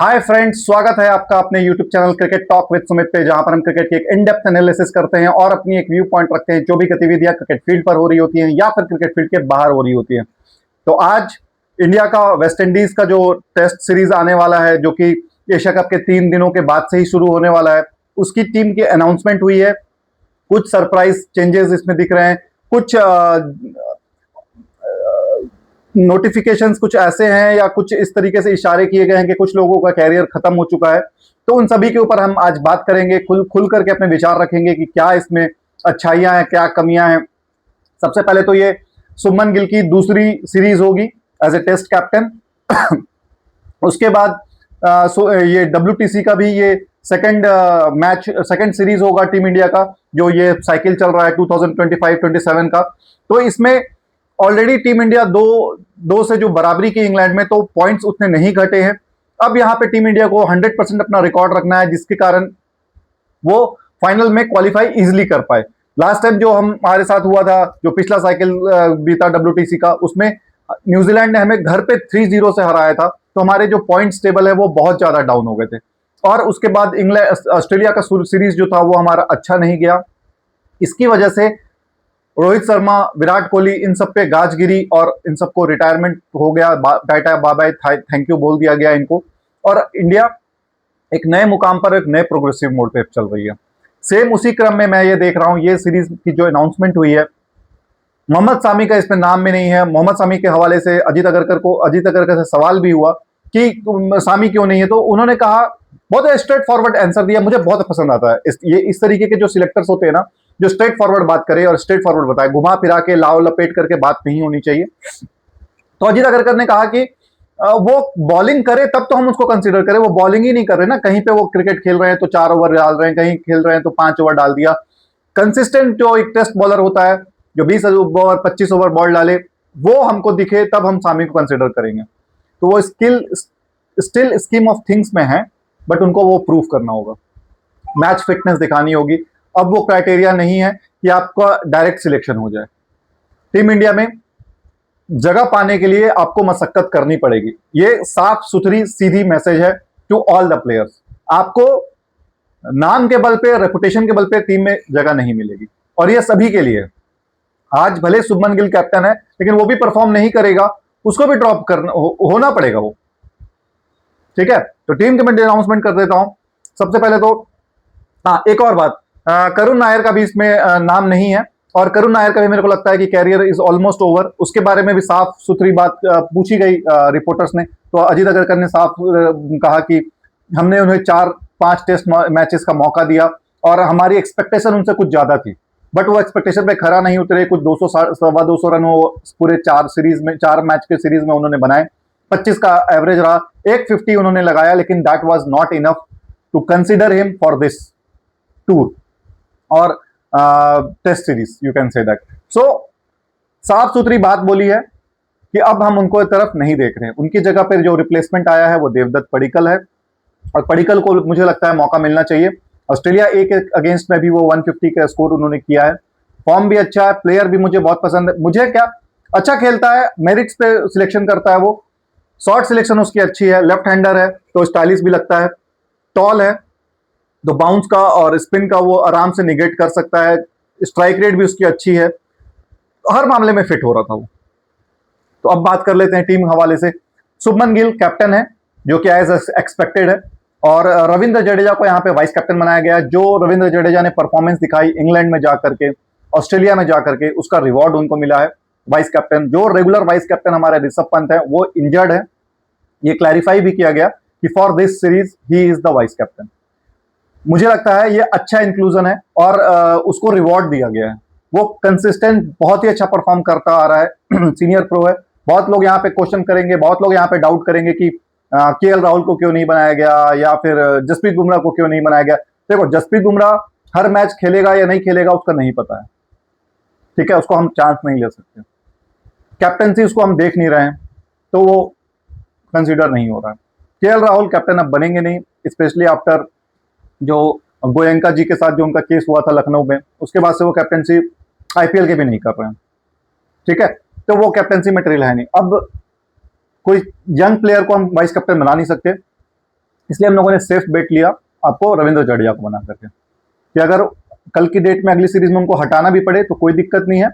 Hi friends, स्वागत है आपका अपने YouTube channel cricket talk with Sumit पे, जहां पर हम क्रिकेट की एक इन डेप्थ एनालिसिस करते हैं और अपनी एक व्यू पॉइंट रखते हैं जो भी गतिविधियां क्रिकेट फील्ड पर हो रही होती हैं या फिर क्रिकेट फील्ड के बाहर हो रही होती हैं। तो आज इंडिया का वेस्ट इंडीज का जो टेस्ट सीरीज आने वाला है, जो कि एशिया कप के 3 दिनों के बाद से ही शुरू होने वाला है, उसकी टीम की अनाउंसमेंट हुई है। कुछ सरप्राइज चेंजेस इसमें दिख रहे हैं, कुछ नोटिफिकेशंस कुछ ऐसे हैं या कुछ इस तरीके से इशारे किए गए हैं कि कुछ लोगों का कैरियर खत्म हो चुका है। तो उन सभी के ऊपर हम आज बात करेंगे, खुल करके अपने विचार रखेंगे कि क्या इसमें अच्छाइयां हैं, क्या कमियां हैं। सबसे पहले तो ये सुमन गिल की दूसरी सीरीज होगी एज ए टेस्ट कैप्टन। उसके बाद ये WTC का भी ये सेकंड सीरीज होगा टीम इंडिया का, जो ये साइकिल चल रहा है 2025-27 का। तो इसमें ऑलरेडी टीम इंडिया दो से जो बराबरी की इंग्लैंड में, तो पॉइंट्स उतने नहीं घटे हैं। अब यहाँ पे टीम इंडिया को 100% अपना रिकॉर्ड रखना है, जिसके कारण वो फाइनल में क्वालिफाई इजिली कर पाए। लास्ट टाइम जो हमारे साथ हुआ था, जो पिछला साइकिल बीता WTC का, उसमें न्यूजीलैंड ने हमें घर पे 3-0 से हराया था। तो हमारे जो पॉइंट्स टेबल है वो बहुत ज्यादा डाउन हो गए थे। और उसके बाद इंग्लैंड ऑस्ट्रेलिया का सीरीज जो था वो हमारा अच्छा नहीं गया। इसकी वजह से रोहित शर्मा, विराट कोहली, इन सब पे गाज गिरी और इन सबको रिटायरमेंट हो गया, tata bye bye thank you बोल दिया गया इनको। और इंडिया एक नए मुकाम पर, एक नए प्रोग्रेसिव मोड पे चल रही है। सेम उसी क्रम में मैं ये देख रहा हूं, ये सीरीज की जो अनाउंसमेंट हुई है, मोहम्मद सामी का इसमें नाम में नहीं है। मोहम्मद सामी के हवाले से अजीत अगरकर से सवाल भी हुआ कि सामी क्यों नहीं है, तो उन्होंने कहा, बहुत स्ट्रेट फॉरवर्ड आंसर दिया। मुझे बहुत पसंद आता है ये इस तरीके के जो सिलेक्टर्स होते हैं ना, जो स्ट्रेट फॉरवर्ड बात करे और स्ट्रेट फॉरवर्ड बताए, घुमा फिरा के लाव लपेट करके बात नहीं होनी चाहिए। तो अजीत अगरकर ने कहा कि वो बॉलिंग करे तब तो हम उसको कंसीडर करें। वो बॉलिंग ही नहीं कर रहे ना, कहीं पे वो क्रिकेट खेल रहे हैं तो 4 ओवर डाल रहे हैं, कहीं खेल रहे हैं तो 5 ओवर डाल दिया। कंसिस्टेंट जो एक टेस्ट बॉलर होता है, जो 20 ओवर 25 ओवर बॉल डाले, वो हमको दिखे तब हम सामी को कंसिडर करेंगे। तो वो स्टिल स्कीम ऑफ थिंग्स में है, बट उनको वो प्रूव करना होगा, मैच फिटनेस दिखानी होगी। अब वो क्राइटेरिया नहीं है कि आपका डायरेक्ट सिलेक्शन हो जाए। टीम इंडिया में जगह पाने के लिए आपको मशक्कत करनी पड़ेगी। ये साफ सुथरी सीधी मैसेज है टू ऑल द प्लेयर्स। आपको नाम के बल पे, रेपुटेशन के बल पे टीम में जगह नहीं मिलेगी, और ये सभी के लिए। आज भले शुभमन गिल कैप्टन है, लेकिन वो भी परफॉर्म नहीं करेगा, उसको भी ड्रॉप करना होना पड़ेगा वो। ठीक है, तो टीम के मैं अनाउंसमेंट कर देता हूं। सबसे पहले तो हाँ, एक और बात, करुण नायर का भी इसमें नाम नहीं है, और करुण नायर का भी मेरे को लगता है कि कैरियर इज ऑलमोस्ट ओवर। उसके बारे में भी साफ सुथरी बात पूछी गई रिपोर्टर्स ने, तो अजीत अगरकर ने साफ कहा कि हमने उन्हें 4-5 टेस्ट मैचेस का मौका दिया और हमारी एक्सपेक्टेशन उनसे कुछ ज्यादा थी, बट वो एक्सपेक्टेशन पे खरा नहीं उतरे। कुछ 200 सवा 200 रन वो पूरे 4 मैच के सीरीज में उन्होंने बनाए। 25 का एवरेज रहा, 150 उन्होंने लगाया, लेकिन that was not enough to consider him for this tour और test series, you can say that. So साफ सुथरी बात बोली है कि अब हम उनको तरफ नहीं देख रहे हैं। उनकी जगह पर जो रिप्लेसमेंट आया है वो देवदत्त पडिक्कल है, और पडिक्कल को मुझे लगता है मौका मिलना चाहिए। ऑस्ट्रेलिया एक अगेंस्ट में भी वो 150 का स्कोर उन्होंने किया है। फॉर्म भी अच्छा है, प्लेयर भी मुझे बहुत पसंद है। मुझे क्या अच्छा खेलता है, मेरिट्स पे सिलेक्शन करता है वो, शॉर्ट सिलेक्शन उसकी अच्छी है, लेफ्ट हैंडर है तो स्टाइलिश भी लगता है, टॉल है तो बाउंस का और स्पिन का वो आराम से निगेट कर सकता है, स्ट्राइक रेट भी उसकी अच्छी है, हर मामले में फिट हो रहा था वो। तो अब बात कर लेते हैं टीम हवाले से। शुभमन गिल कैप्टन है, जो कि एज एक्सपेक्टेड है, और रविंद्र जडेजा को यहाँ पे वाइस कैप्टन बनाया गया। जो रविंद्र जडेजा ने परफॉर्मेंस दिखाई इंग्लैंड में जाकर के, ऑस्ट्रेलिया में जाकर के, उसका रिवॉर्ड उनको मिला है वाइस कैप्टन। जो रेगुलर वाइस कैप्टन हमारे ऋषभ पंत है, वो इंजर्ड है। ये क्लैरिफाई भी किया गया कि for this series he is the vice captain. मुझे लगता है ये अच्छा इंक्लूजन है, और उसको रिवॉर्ड दिया गया है। वो कंसिस्टेंट बहुत ही अच्छा परफॉर्म करता आ रहा है, सीनियर प्रो है। बहुत लोग यहाँ पे क्वेश्चन करेंगे, बहुत लोग यहाँ पे डाउट करेंगे कि KL राहुल को क्यों नहीं बनाया गया, या फिर जसप्रीत बुमराह को क्यों नहीं बनाया गया। देखो, जसप्रीत बुमराह हर मैच खेलेगा या नहीं खेलेगा उसका नहीं पता है, ठीक है, उसको हम चांस नहीं ले सकते। कैप्टनसी उसको हम देख नहीं रहे हैं, तो वो कंसिडर नहीं हो रहा है। KL राहुल कैप्टन अब बनेंगे नहीं, स्पेशली आफ्टर जो गोयंका जी के साथ जो उनका केस हुआ था लखनऊ में, उसके बाद से वो कैप्टनसी IPL के भी नहीं कर रहे हैं। ठीक है, तो वो कैप्टनसी मटेरियल है नहीं। अब कोई यंग प्लेयर को हम वाइस कैप्टन बना नहीं सकते, इसलिए हम लोगों ने सेफ बेट लिया आपको रविंद्र जडेजा को बना करके, कि अगर कल की डेट में अगली सीरीज में उनको हटाना भी पड़े तो कोई दिक्कत नहीं है,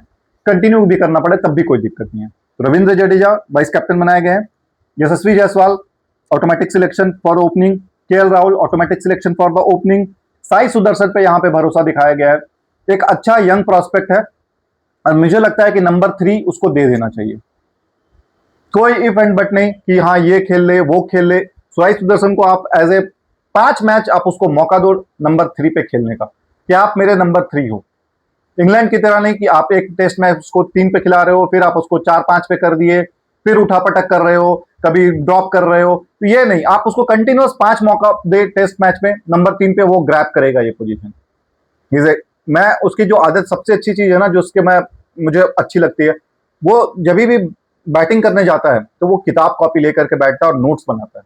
कंटिन्यू भी करना पड़े तब भी कोई दिक्कत नहीं है। तो रविंद्र जडेजा वाइस कैप्टन बनाए गए हैं। Yashasvi Jaiswal automatic selection for opening, KL Rahul automatic selection for the opening. Sai Sudharsan पे यहाँ पे भरोसा दिखाया गया है, एक अच्छा यंग प्रोस्पेक्ट है और मुझे लगता है कि नंबर 3 उसको दे देना चाहिए। कोई इफ एंड बट नहीं कि हाँ ये खेल ले वो खेल ले। साई सुदर्शन को आप एज ए 5 मैच आप उसको मौका दो नंबर 3 पे खेलने का, कि आप मेरे नंबर 3 हो। इंग्लैंड की तरह नहीं कि आप एक टेस्ट मैच उसको 3 पे खिला रहे हो, फिर आप उसको 4-5 पे कर दिए, फिर उठापटक कर रहे हो, कभी ड्रॉप कर रहे हो, तो ये नहीं, आप उसको कंटिन्यूअस 5 मौका दे टेस्ट मैच में, नंबर 3 पे वो ग्रैब करेगा ये पोजीशन। मैं उसकी जो आदत सबसे अच्छी चीज है ना, जो उसके मैं मुझे अच्छी लगती है, वो जब भी बैटिंग करने जाता है तो वो किताब कॉपी लेकर के बैठता है और नोट्स बनाता है।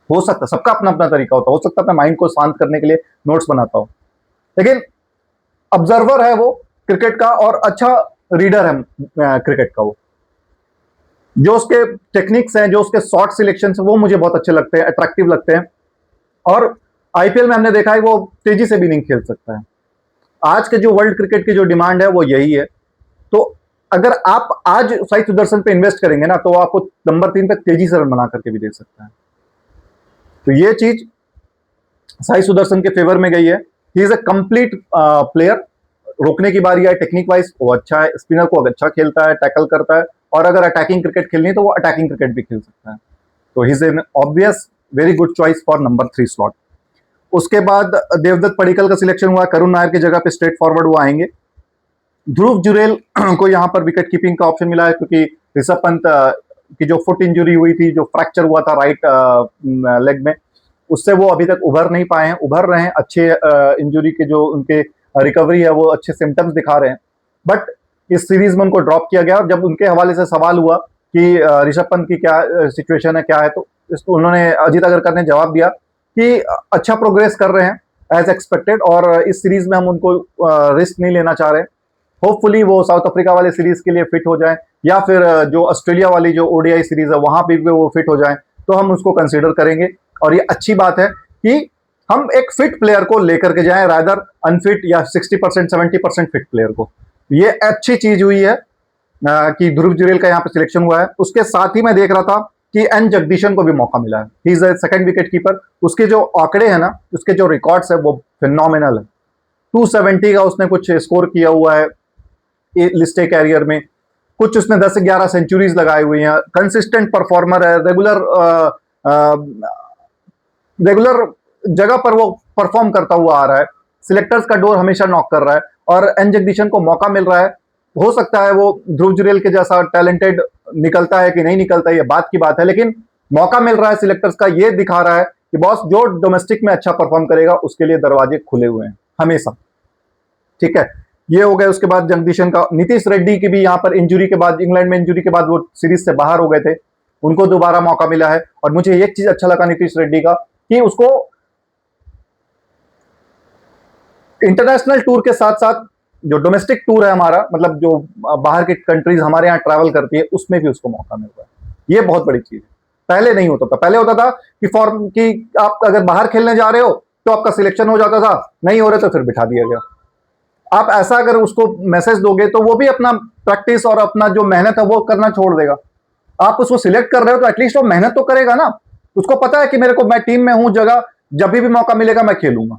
हो सकता है सबका अपना अपना तरीका होता है, हो सकता है अपने माइंड को शांत करने के लिए नोट्स बनाता हो, लेकिन ऑब्जर्वर है वो क्रिकेट का और अच्छा रीडर है क्रिकेट का। वो जो उसके टेक्निक्स हैं, जो उसके शॉट सिलेक्शन है, वो मुझे बहुत अच्छे लगते हैं, अट्रैक्टिव लगते हैं। और आईपीएल में हमने देखा है वो तेजी से भी नहीं खेल सकता है। आज के जो वर्ल्ड क्रिकेट की जो डिमांड है वो यही है। तो अगर आप आज साई सुदर्शन पे इन्वेस्ट करेंगे ना, तो आपको नंबर 3 पे तेजी से रन बना करके भी दे सकता है। तो ये चीज साई सुदर्शन के फेवर में गई है। He is a complete player. रोकने की बारी है, टेक्निक वाइज वो अच्छा है, स्पिनर को अच्छा खेलता है, टैकल करता है, और अगर अटैकिंग क्रिकेट खेलनी है तो वो अटैकिंग क्रिकेट भी खेल सकता है। तो he is an obvious very good choice for number 3 slot. उसके बाद देवदत्त पडिक्कल का सिलेक्शन हुआ, करुण नायर की जगह पे स्ट्रेट फॉरवर्ड वो आएंगे। ध्रुव जुरेल को यहाँ पर विकेट कीपिंग का ऑप्शन मिला है, क्योंकि ऋषभ पंत की जो फुट इंजुरी हुई थी, जो फ्रैक्चर हुआ था राइट लेग में, उससे वो अभी तक उभर नहीं पाए हैं, उभर रहे हैं। अच्छे इंजुरी के जो उनके रिकवरी है वो अच्छे सिम्टम्स दिखा रहे हैं, बट इस सीरीज में उनको ड्रॉप किया गया। और जब उनके हवाले से सवाल हुआ कि ऋषभ पंत की क्या सिचुएशन है, क्या है, तो उन्होंने अजीत अगरकर ने जवाब दिया कि अच्छा प्रोग्रेस कर रहे हैं एज एक्सपेक्टेड, और इस सीरीज में हम उनको रिस्क नहीं लेना चाह रहे। होपफुली वो साउथ अफ्रीका वाले सीरीज के लिए फिट हो जाए, या फिर जो ऑस्ट्रेलिया वाली जो ओडीआई सीरीज है वहां भी वो फिट हो जाए, तो हम उसको कंसीडर करेंगे। और ये अच्छी बात है कि हम एक फिट प्लेयर को लेकर के जाएं, रादर अनफिट या 60% 70% फिट प्लेयर को। ये अच्छी चीज हुई है कि ध्रुव जुरेल का यहाँ पे सिलेक्शन हुआ है। उसके साथ ही मैं देख रहा था कि एन जगदीशन को भी मौका मिला है। He is a second wicket keeper. उसके जो आंकड़े हैं ना, उसके जो रिकॉर्ड्स है वो फिनोमिनल है। 270 का उसने कुछ स्कोर किया हुआ है लिस्ट कैरियर में, कुछ उसने 10-11 सेंचुरीज लगाई हुई हैं। कंसिस्टेंट परफॉर्मर है, रेगुलर जगह पर वो परफॉर्म करता हुआ आ रहा है। सिलेक्टर्स का डोर हमेशा नॉक कर रहा है, और एन जगदीशन को मौका मिल रहा है। हो सकता है वो ध्रुव जुरेल के जैसा टैलेंटेड निकलता है कि नहीं निकलता है, ये बात की बात है, लेकिन मौका मिल रहा है सिलेक्टर्स का। ये दिखा रहा है कि बॉस जो डोमेस्टिक में अच्छा परफॉर्म करेगा उसके लिए दरवाजे खुले हुए हैं हमेशा। ठीक है, ये हो गया। उसके बाद जगदीशन का, नीतीश रेड्डी की भी यहाँ पर इंजुरी के बाद, इंग्लैंड में इंजुरी के बाद वो सीरीज से बाहर हो गए थे, उनको दोबारा मौका मिला है। और मुझे एक चीज अच्छा लगा नीतीश रेड्डी का, कि उसको इंटरनेशनल टूर के साथ साथ जो डोमेस्टिक टूर है हमारा, मतलब जो बाहर की कंट्रीज हमारे यहाँ ट्रैवल करती है, उसमें भी उसको मौका मिल रहा है। ये बहुत बड़ी चीज है, पहले नहीं होता था। पहले होता था कि फॉर्म की आप अगर बाहर खेलने जा रहे हो तो आपका सिलेक्शन हो जाता था, नहीं हो रहे तो फिर बिठा दिया गया। आप ऐसा अगर उसको मैसेज दोगे तो वो भी अपना प्रैक्टिस और अपना जो मेहनत है वो करना छोड़ देगा। आप उसको सिलेक्ट कर रहे हो तो एटलीस्ट वो मेहनत तो करेगा ना। उसको पता है कि मेरे को, मैं टीम में हूं, जगह जब भी मौका मिलेगा मैं खेलूंगा।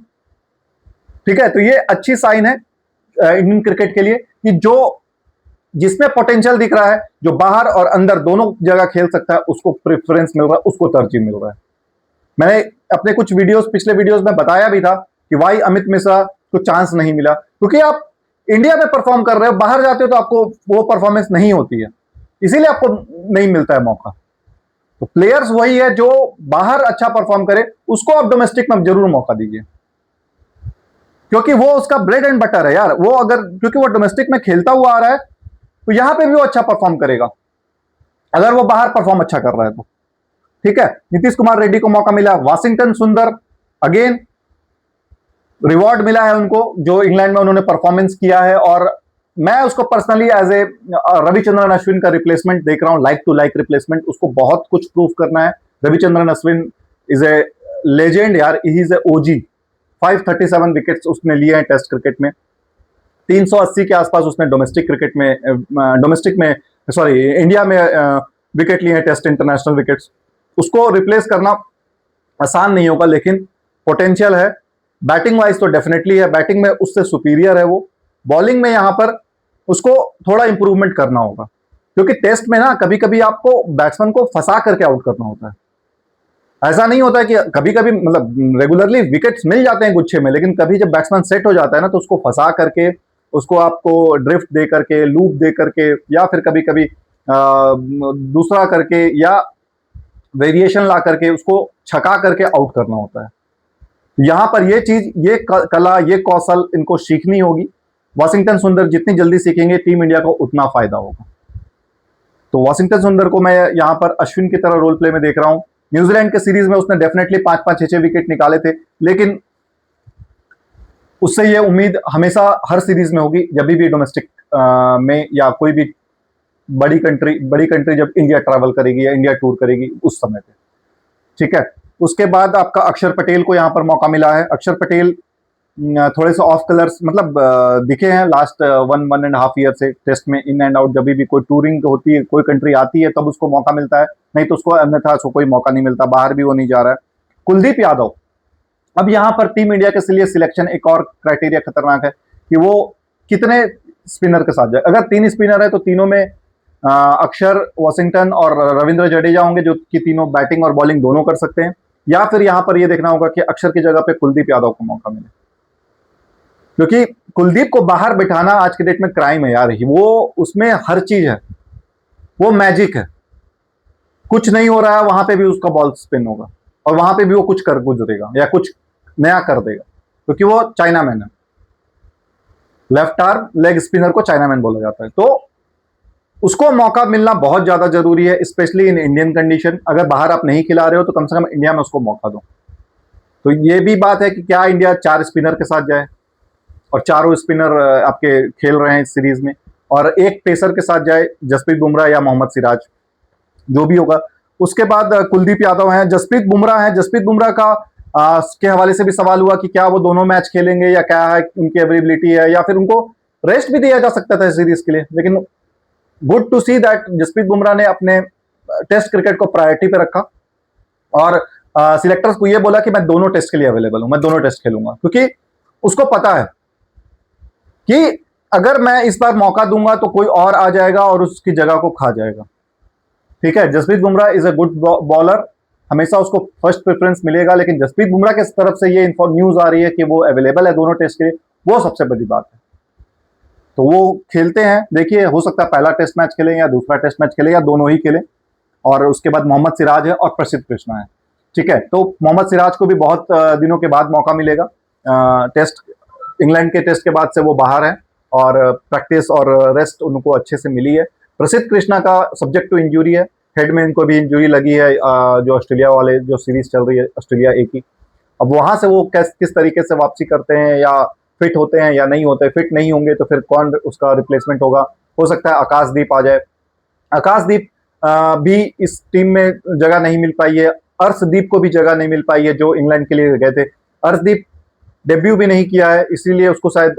ठीक है, तो ये अच्छी साइन है इंडियन क्रिकेट के लिए कि जो जिसमें पोटेंशियल दिख रहा है, जो बाहर और अंदर दोनों जगह खेल सकता है, उसको प्रेफरेंस मिल रहा है, उसको तरजीह मिल रहा है। मैंने अपने कुछ वीडियोस, पिछले वीडियोस में बताया भी था कि वाई अमित मिश्रा को चांस नहीं मिला, क्योंकि आप इंडिया में परफॉर्म कर रहे हो, बाहर जाते हो तो आपको वो परफॉर्मेंस नहीं होती है, इसीलिए आपको नहीं मिलता है मौका। तो प्लेयर्स वही है जो बाहर अच्छा परफॉर्म करे, उसको आप डोमेस्टिक में जरूर मौका दीजिए, क्योंकि वो उसका ब्रेड एंड बटर है यार। वो अगर, क्योंकि वो डोमेस्टिक में खेलता हुआ आ रहा है, तो यहां पे भी वो अच्छा परफॉर्म करेगा अगर वो बाहर परफॉर्म अच्छा कर रहा है तो। ठीक है, नीतीश कुमार रेड्डी को मौका मिला। वाशिंगटन सुंदर, अगेन रिवॉर्ड मिला है उनको, जो इंग्लैंड में उन्होंने परफॉर्मेंस किया है, और मैं उसको personally as a Ravichandran Ashwin का रिप्लेसमेंट देख रहा हूं, लाइक टू लाइक रिप्लेसमेंट। उसको बहुत कुछ प्रूव करना है। Ravichandran Ashwin is a legend यार, ही इज ओजी। 537 विकेट्स उसने लिए हैं टेस्ट क्रिकेट में, 380 के आसपास उसने डोमेस्टिक में सॉरी इंडिया में विकेट लिए हैं, टेस्ट इंटरनेशनल विकेट्स। उसको रिप्लेस करना आसान नहीं होगा, लेकिन पोटेंशियल है। बैटिंग वाइज तो डेफिनेटली है, बैटिंग में उससे सुपीरियर है वो। बॉलिंग में यहां पर उसको थोड़ा इंप्रूवमेंट करना होगा, क्योंकि टेस्ट में ना कभी कभी आपको बैट्समैन को फंसा करके आउट करना होता है। ऐसा नहीं होता है कि कभी कभी मतलब रेगुलरली विकेट्स मिल जाते हैं गुच्छे में, लेकिन कभी जब बैट्समैन सेट हो जाता है ना, तो उसको फंसा करके, उसको आपको ड्रिफ्ट दे करके, लूप दे करके, या फिर कभी कभी दूसरा करके या वेरिएशन ला करके उसको छका करके आउट करना होता है। यहां पर ये चीज, ये कला, ये कौशल इनको सीखनी होगी। वाशिंगटन सुंदर जितनी जल्दी सीखेंगे टीम इंडिया को उतना फायदा होगा। तो वाशिंगटन सुंदर को मैं यहां पर अश्विन की तरह रोल प्ले में देख रहा हूं। न्यूजीलैंड के सीरीज में उसने डेफिनेटली 5-5, 6-6 विकेट निकाले थे, लेकिन उससे ये उम्मीद हमेशा हर सीरीज में होगी जब भी डोमेस्टिक में या कोई भी बड़ी कंट्री जब इंडिया ट्रैवल करेगी या इंडिया टूर करेगी उस समय पे, ठीक है। उसके बाद आपका अक्षर पटेल को यहाँ पर मौका मिला है। अक्षर पटेल थोड़े से ऑफ कलर्स मतलब दिखे हैं लास्ट 1.5 ईयर से टेस्ट में, इन एंड आउट। जब भी कोई टूरिंग होती है, कोई कंट्री आती है, तब उसको मौका मिलता है, नहीं तो उसको अन्यथा उसको कोई मौका नहीं मिलता। बाहर भी वो नहीं जा रहा है। कुलदीप यादव, अब यहाँ पर टीम इंडिया के लिए सिलेक्शन एक और क्राइटेरिया खतरनाक है कि वो कितने स्पिनर के साथ जाए। अगर 3 स्पिनर है तो तीनों में अक्षर, वॉशिंगटन और रविंद्र जडेजा होंगे, जो कि तीनों बैटिंग और बॉलिंग दोनों कर सकते हैं। या फिर यहां पर यह देखना होगा कि अक्षर की जगह पे कुलदीप यादव को मौका मिले, क्योंकि कुलदीप को बाहर बिठाना आज के डेट में क्राइम है यार। वो उसमें हर चीज है, वो मैजिक है। कुछ नहीं हो रहा है वहां पे भी उसका बॉल स्पिन होगा, और वहां पे भी वो कुछ कर गुजरेगा या कुछ नया कर देगा, क्योंकि वो चाइना मैन है। लेफ्ट आर्म लेग स्पिनर को चाइना मैन बोला जाता है। तो उसको मौका मिलना बहुत ज्यादा जरूरी है, स्पेशली इन इंडियन कंडीशन। अगर बाहर आप नहीं खिला रहे हो तो कम से कम इंडिया में उसको मौका दो। तो ये भी बात है कि क्या इंडिया 4 स्पिनर के साथ जाए और चारों स्पिनर आपके खेल रहे हैं इस सीरीज में, और एक पेसर के साथ जाए, जसप्रीत बुमराह या मोहम्मद सिराज, जो भी होगा। उसके बाद कुलदीप यादव हैं, जसप्रीत बुमराह हैं। जसप्रीत बुमराह का के हवाले से भी सवाल हुआ कि क्या वो दोनों मैच खेलेंगे या क्या है उनकी अवेलेबिलिटी है, या फिर उनको रेस्ट भी दिया जा सकता था सीरीज के लिए। लेकिन good to see that Jasprit Bumrah ने अपने टेस्ट क्रिकेट को प्रायोरिटी पे रखा और सिलेक्टर्स को ये बोला कि मैं दोनों टेस्ट के लिए अवेलेबल हूं, मैं दोनों टेस्ट खेलूंगा, क्योंकि उसको पता है कि अगर मैं इस बार मौका दूंगा तो कोई और आ जाएगा और उसकी जगह को खा जाएगा। ठीक है, Jasprit Bumrah is a good bowler, हमेशा उसको फर्स्ट प्रेफरेंस मिलेगा। लेकिन जसप्रीत बुमराह की तरफ से ये न्यूज आ रही है कि वो अवेलेबल है दोनों टेस्ट के लिए, वो सबसे बड़ी बात है। तो वो खेलते हैं, देखिए हो सकता है पहला टेस्ट मैच खेलें या दूसरा टेस्ट मैच खेलें या दोनों ही खेलें। और उसके बाद मोहम्मद सिराज है और प्रसिद्ध कृष्णा है। ठीक है, तो मोहम्मद सिराज को भी बहुत दिनों के बाद मौका मिलेगा। टेस्ट इंग्लैंड के टेस्ट के बाद से वो बाहर है और प्रैक्टिस और रेस्ट उनको अच्छे से मिली है। प्रसिद्ध कृष्णा का सब्जेक्ट टू इंजरी है, हेड में इनको भी इंजरी लगी है, जो ऑस्ट्रेलिया वाले जो सीरीज चल रही है ऑस्ट्रेलिया ए की। अब वहां से वो किस तरीके से वापसी करते हैं, या फिट होते हैं या नहीं होते। फिट नहीं होंगे तो फिर कौन उसका रिप्लेसमेंट होगा। हो सकता है आकाशदीप आ जाए। आकाशदीप भी इस टीम में जगह नहीं मिल पाई है। अर्शदीप को भी जगह नहीं मिल पाई है जो इंग्लैंड के लिए गए थे। अर्शदीप डेब्यू भी नहीं किया है, इसीलिए उसको शायद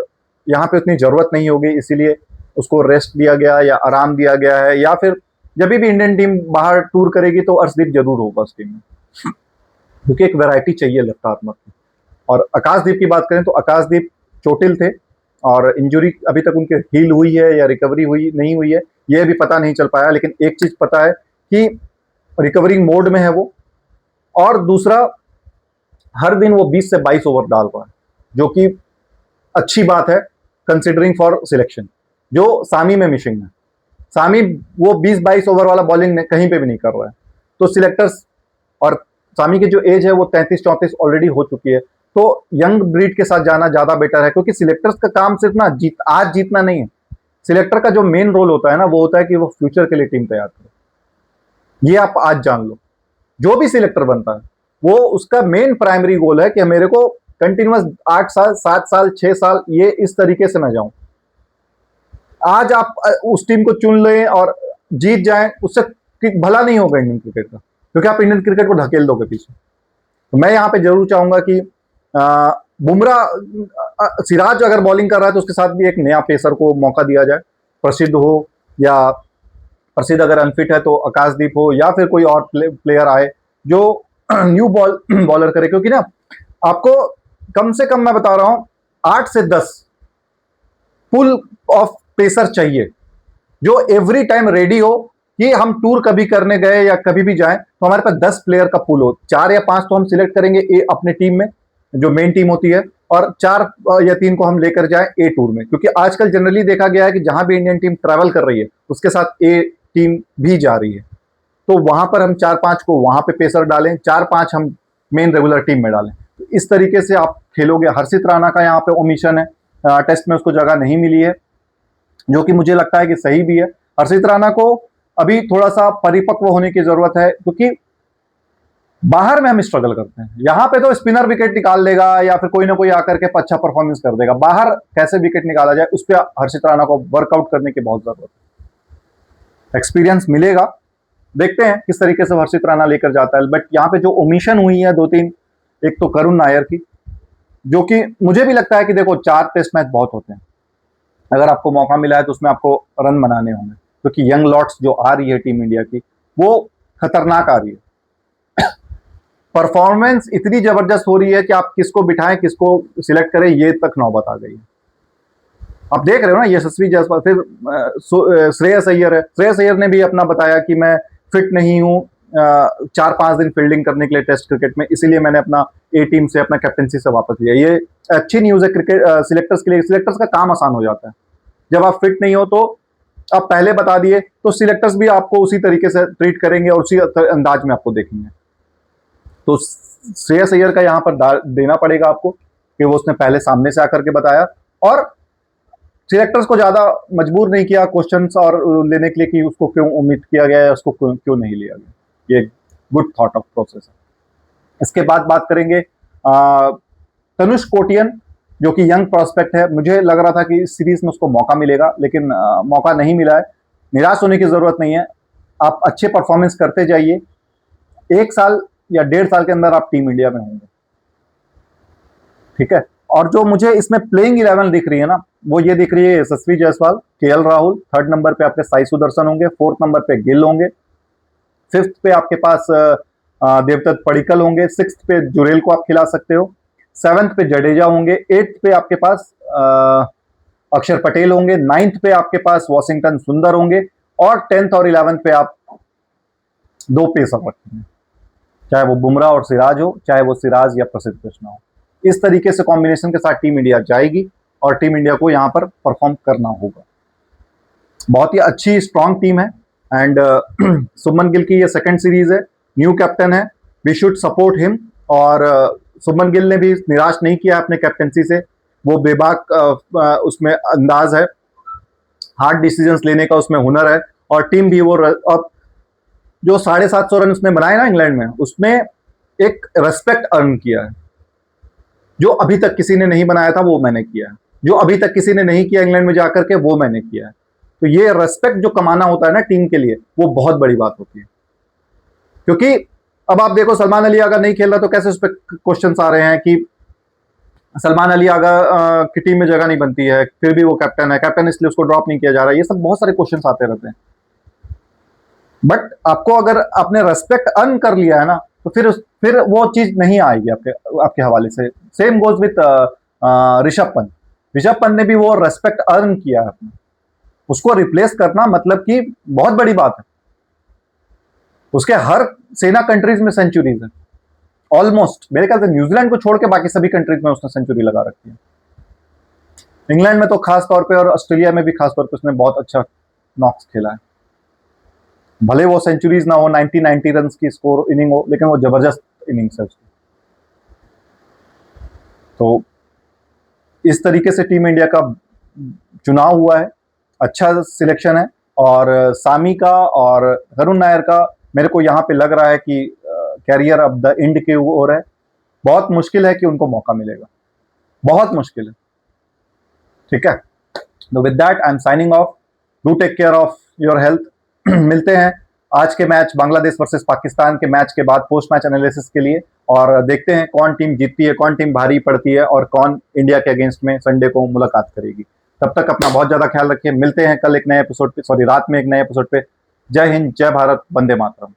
यहाँ पे उतनी जरूरत नहीं होगी, इसीलिए उसको रेस्ट दिया गया या आराम दिया गया है। या फिर जब भी इंडियन टीम बाहर टूर करेगी तो अर्शदीप जरूर होगा उस टीम में, क्योंकि एक वैरायटी चाहिए लतात्मक की। और आकाशदीप की बात करें तो आकाशदीप चोटिल थे और इंजरी अभी तक उनके हील हुई है या रिकवरी हुई नहीं हुई है ये भी पता नहीं चल पाया। लेकिन एक चीज पता है कि रिकवरिंग मोड में है वो। और दूसरा, हर दिन वो 20 से 22 ओवर डाल रहा है, जो कि अच्छी बात है कंसिडरिंग फॉर सिलेक्शन, जो सामी में मिसिंग है। सामी वो 20-22 ओवर वाला बॉलिंग कहीं पे भी नहीं कर रहा है। तो सिलेक्टर्स, और सामी की जो एज है वो 33-34 ऑलरेडी हो चुकी है, तो यंग ब्रीड के साथ जाना ज्यादा बेटर है। क्योंकि सिलेक्टर्स का काम सिर्फ ना आज जीतना नहीं है। सिलेक्टर का जो मेन रोल होता है ना, वो होता है कि वो फ्यूचर के लिए टीम तैयार करे। ये आप आज जान लो, जो भी सिलेक्टर बनता है वो उसका मेन प्राइमरी गोल है कि मेरे को कंटिन्यूअस 8 साल 7 साल 6 साल ये इस तरीके से मैं जाऊं। आज आप उस टीम को चुन लें और जीत जाएं, उससे भला नहीं होगा इंडियन क्रिकेट का, क्योंकि आप इंडियन क्रिकेट को ढकेल दोगे पीछे। तो मैं यहाँ पे जरूर चाहूंगा कि बुमराह, सिराज अगर बॉलिंग कर रहा है तो उसके साथ भी एक नया पेसर को मौका दिया जाए, प्रसिद्ध हो या प्रसिद्ध अगर अनफिट है तो आकाशदीप हो या फिर कोई और प्लेयर आए जो न्यू बॉलर करे, क्योंकि ना आपको कम से कम मैं बता रहा हूं 8 से 10 पुल ऑफ पेसर चाहिए जो एवरी टाइम रेडी हो कि हम टूर कभी करने गए या कभी भी जाएं तो हमारे पास 10 प्लेयर का पुल हो। 4 या 5 तो हम सिलेक्ट करेंगे अपने टीम में जो मेन टीम होती है, और 4 या 3 को हम लेकर जाएं ए टूर में, क्योंकि आजकल जनरली देखा गया है कि जहां भी इंडियन टीम ट्रैवल कर रही है उसके साथ ए टीम भी जा रही है, तो वहां पर हम 4-5 को वहां पे पेसर डालें, 4-5 हम मेन रेगुलर टीम में डालें। तो इस तरीके से आप खेलोगे। हर्षित राणा का यहाँ पे ओमिशन है, टेस्ट में उसको जगह नहीं मिली है, जो कि मुझे लगता है कि सही भी है। हर्षित राणा को अभी थोड़ा सा परिपक्व होने की जरूरत है, क्योंकि बाहर में हम स्ट्रगल करते हैं, यहां पे तो स्पिनर विकेट निकाल लेगा या फिर कोई ना कोई आकर के अच्छा परफॉर्मेंस कर देगा। बाहर कैसे विकेट निकाला जाए उस पर हर्षित राणा को वर्कआउट करने की बहुत जरूरत है। एक्सपीरियंस मिलेगा, देखते हैं किस तरीके से हर्षित राणा लेकर जाता है। बट यहाँ पे जो ओमिशन हुई है 2-3, एक तो करुण नायर की, जो कि मुझे भी लगता है कि देखो 4 टेस्ट मैच बहुत होते हैं, अगर आपको मौका मिला है तो उसमें आपको रन बनाने होंगे, क्योंकि यंग लॉट्स जो आ रही है टीम इंडिया की वो खतरनाक आ रही है। परफॉर्मेंस इतनी जबरदस्त हो रही है कि आप किसको बिठाएं किसको सिलेक्ट करें ये तक नौबत आ गई है। आप देख रहे हो ना, यशस्वी जायसवाल, फिर श्रेयस अय्यर है। श्रेयस अय्यर ने भी अपना बताया कि मैं फिट नहीं हूं 4-5 दिन फील्डिंग करने के लिए टेस्ट क्रिकेट में, इसीलिए मैंने अपना ए टीम से अपना कैप्टनसी से वापस लिया। ये अच्छी न्यूज है क्रिकेट सिलेक्टर्स के लिए। सिलेक्टर्स का काम आसान हो जाता है, जब आप फिट नहीं हो तो आप पहले बता दिए तो सिलेक्टर्स भी आपको उसी तरीके से ट्रीट करेंगे और उसी अंदाज में आपको देखेंगे। तो श्रेयस अय्यर का यहाँ पर देना पड़ेगा आपको कि वो उसने पहले सामने से आकर के बताया, और सिलेक्टर्स को ज्यादा मजबूर नहीं किया क्वेश्चंस और लेने के लिए कि उसको क्यों उम्मीद किया गया है, उसको क्यों नहीं लिया गया। ये गुड थॉट ऑफ प्रोसेस है। इसके बाद बात करेंगे तनुष कोटियन, जो कि यंग प्रोस्पेक्ट है। मुझे लग रहा था कि इस सीरीज में उसको मौका मिलेगा, लेकिन मौका नहीं मिला है। निराश होने की जरूरत नहीं है, आप अच्छे परफॉर्मेंस करते जाइए, 1 साल या 1.5 साल के अंदर आप टीम इंडिया में होंगे, ठीक है। और जो मुझे इसमें प्लेइंग 11 दिख रही है ना, वो ये दिख रही है Yashasvi Jaiswal, KL Rahul, 3rd number पे आपके साई सुदर्शन होंगे, 4th नंबर पे गिल होंगे, 5th पे आपके पास देवदत्त पडिक्कल होंगे, 6th पे जुरेल को आप खिला सकते हो, 7th पे जडेजा होंगे, 8th पे आपके पास अक्षर पटेल होंगे, 9th पे आपके पास वॉशिंगटन सुंदर होंगे, और 10th और 11th पे आप 2 पेसर रखेंगे, चाहे वो बुमराह और सिराज हो, चाहे वो सिराज या प्रसिद्ध कृष्णा हो। इस तरीके से कॉम्बिनेशन के साथ टीम इंडिया जाएगी और टीम इंडिया को यहां पर परफॉर्म करना होगा। बहुत ही अच्छी स्ट्रांग टीम है, एंड सुमन गिल की ये 2nd सीरीज है, न्यू कैप्टन है, वी शुड सपोर्ट हिम। और सुमन गिल ने भी निराश नहीं किया अपने कैप्टनसी से, वो बेबाक उसमें अंदाज है, हार्ड डिसीजंस लेने का उसमें हुनर है, और टीम भी वो अब जो 750 रन उसने बनाए ना इंग्लैंड में, उसमें एक रेस्पेक्ट अर्न किया है, जो अभी तक किसी ने नहीं बनाया था वो मैंने किया है, जो अभी तक किसी ने नहीं किया इंग्लैंड में जाकर के वो मैंने किया है। तो ये रेस्पेक्ट जो कमाना होता है ना टीम के लिए, वो बहुत बड़ी बात होती है। क्योंकि अब आप देखो, सलमान अली अगर नहीं खेल रहा तो कैसे उस पर क्वेश्चंस आ रहे हैं कि सलमान अली अगर की टीम में जगह नहीं बनती है, फिर भी वो कैप्टन है, कैप्टन इसलिए उसको ड्रॉप नहीं किया जा रहा है। ये सब बहुत सारे क्वेश्चंस आते रहते हैं। बट आपको अगर आपने रेस्पेक्ट अर्न कर लिया है ना, तो फिर वो चीज नहीं आएगी आपके हवाले से। Same goes with Rishabh Pant. Rishabh Pant ने भी वो रेस्पेक्ट अर्न किया है अपना, उसको रिप्लेस करना मतलब कि बहुत बड़ी बात है। उसके हर सेना कंट्रीज में सेंचुरीज है ऑलमोस्ट, मेरे ख्याल से न्यूजीलैंड को छोड़ के बाकी सभी कंट्रीज में उसने सेंचुरी लगा रखी है। इंग्लैंड में तो खास तौर पे और ऑस्ट्रेलिया में भी खास तौर पे उसने बहुत अच्छा नॉक्स खेला है। भले वो सेंचुरीज ना हो, 90 रन की स्कोर इनिंग हो, लेकिन वो जबरदस्त इनिंग्स है उसकी। तो इस तरीके से टीम इंडिया का चुनाव हुआ है, अच्छा सिलेक्शन है। और सामी का और करुण नायर का मेरे को यहाँ पे लग रहा है कि कैरियर अब द एंड की ओर है। बहुत मुश्किल है कि उनको मौका मिलेगा, बहुत मुश्किल है, ठीक है। तो with that I am signing off. Do take care of your health. मिलते हैं आज के मैच बांग्लादेश वर्सेस पाकिस्तान के मैच के बाद पोस्ट मैच एनालिसिस के लिए, और देखते हैं कौन टीम जीतती है, कौन टीम भारी पड़ती है और कौन इंडिया के अगेंस्ट में संडे को मुलाकात करेगी। तब तक अपना बहुत ज्यादा ख्याल रखिए। मिलते हैं कल एक नए एपिसोड पे, सॉरी रात में एक नए एपिसोड पे। जय हिंद, जय भारत, वंदे मातरम।